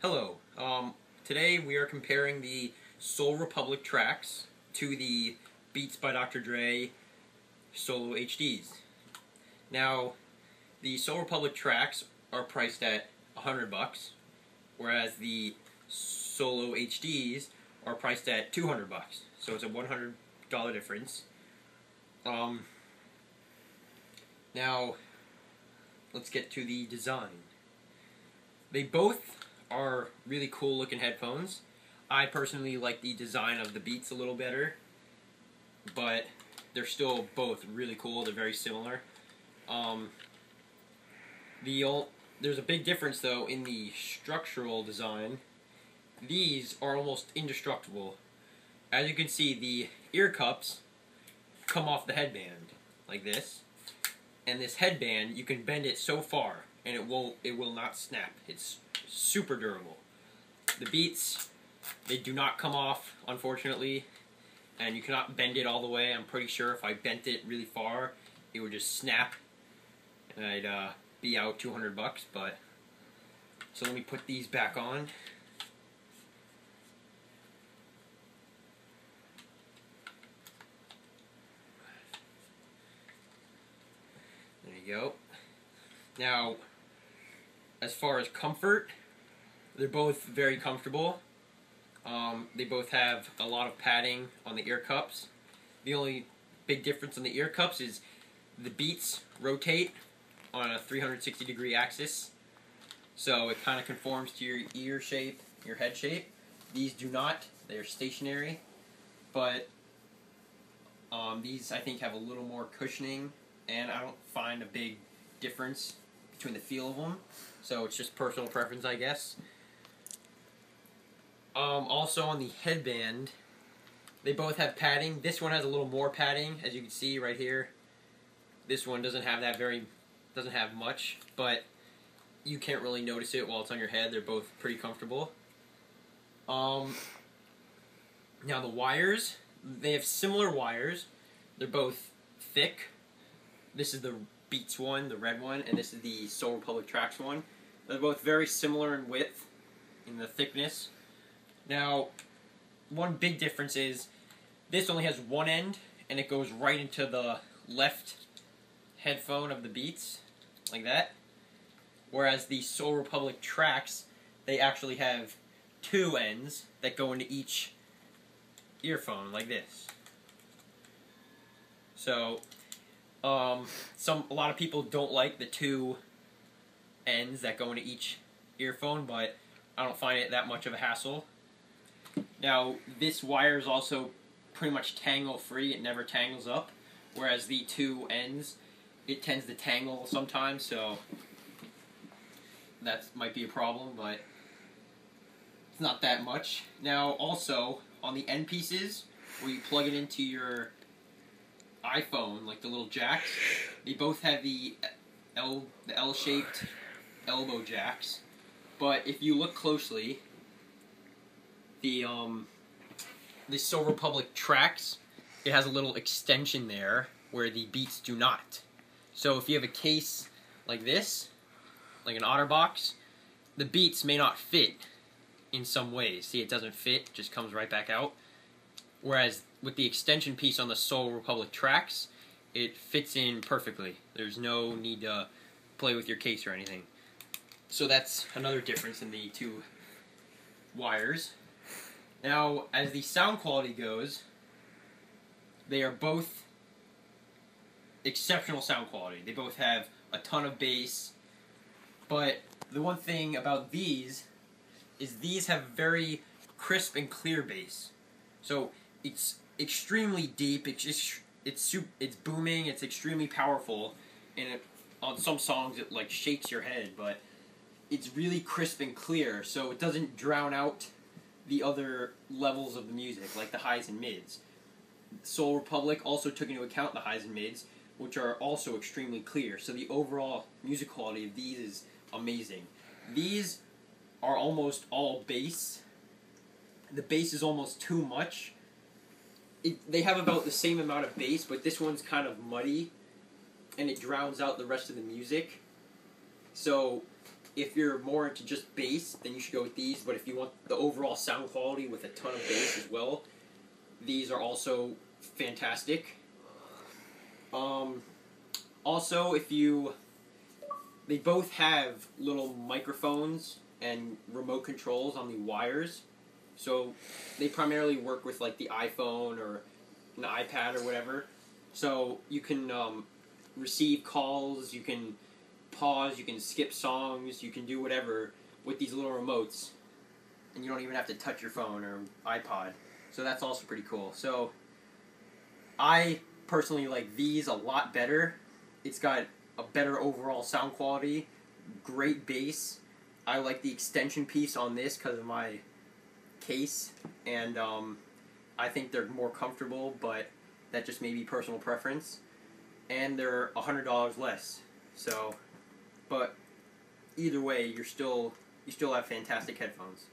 Hello. Today we are comparing the Soul Republic tracks to the Beats by Dr. Dre Solo HDs. Now, the Soul Republic tracks are priced at $100, whereas the Solo HDs are priced at $200. So it's a $100 difference. Now, let's get to the design. They both are really cool looking headphones. I personally like the design of the Beats a little better, but they're still both really cool. They're very similar. There's a big difference though in the structural design. These are almost indestructible. As you can see, the ear cups come off the headband like this, and this headband you can bend it so far and it will not snap. It's super durable. The Beats, they do not come off, unfortunately, and you cannot bend it all the way. I'm pretty sure if I bent it really far, it would just snap, and I'd be out $200. But so let me put these back on. There you go. Now, as far as comfort, they're both very comfortable. They both have a lot of padding on the ear cups. The only big difference on the ear cups is the Beats rotate on a 360-degree axis, so it kind of conforms to your ear shape, your head shape. These do not. They're stationary, but these I think have a little more cushioning, and I don't find a big difference between the feel of them, so it's just personal preference, I guess. Also on the headband, they both have padding. This one has a little more padding, as you can see right here. This one doesn't have much, but you can't really notice it while it's on your head. They're both pretty comfortable. Now the wires, they have similar wires. They're both thick. This is the Beats one, the red one, and this is the Soul Republic Tracks one. They're both very similar in width, in the thickness. Now, one big difference is this only has one end, and it goes right into the left headphone of the Beats, like that. Whereas the Soul Republic Tracks, they actually have two ends that go into each earphone, like this. So, a lot of people don't like the two ends that go into each earphone, but I don't find it that much of a hassle. Now, this wire is also pretty much tangle-free. It never tangles up, whereas the two ends, it tends to tangle sometimes, so that might be a problem, but it's not that much. Now, also, on the end pieces, where you plug it into your iPhone, like the little jacks, they both have the L-shaped elbow jacks, but if you look closely, the Soul Republic Tracks, it has a little extension there where the Beats do not. So if you have a case like this, like an OtterBox, the Beats may not fit in some ways. See, it doesn't fit, it just comes right back out. Whereas with the extension piece on the Soul Republic Tracks, it fits in perfectly. There's no need to play with your case or anything. So that's another difference in the two wires. Now, as the sound quality goes, they are both exceptional sound quality. They both have a ton of bass, but the one thing about these is these have very crisp and clear bass. So it's extremely deep. It's booming. It's extremely powerful, and on some songs it like shakes your head. But it's really crisp and clear, so it doesn't drown out the other levels of the music, like the highs and mids. Soul Republic also took into account the highs and mids, which are also extremely clear. So the overall music quality of these is amazing. These are almost all bass. The bass is almost too much. They have about the same amount of bass, but this one's kind of muddy, and it drowns out the rest of the music. So if you're more into just bass, then you should go with these. But if you want the overall sound quality with a ton of bass as well, these are also fantastic. Also, they both have little microphones and remote controls on the wires. So they primarily work with like the iPhone or an iPad or whatever. So you can receive calls, you can pause, you can skip songs, you can do whatever with these little remotes. And you don't even have to touch your phone or iPod. So that's also pretty cool. So I personally like these a lot better. It's got a better overall sound quality, great bass. I like the extension piece on this because of my case, and I think they're more comfortable, but that just may be personal preference. And they're $100 less. So, but either way, you still have fantastic headphones.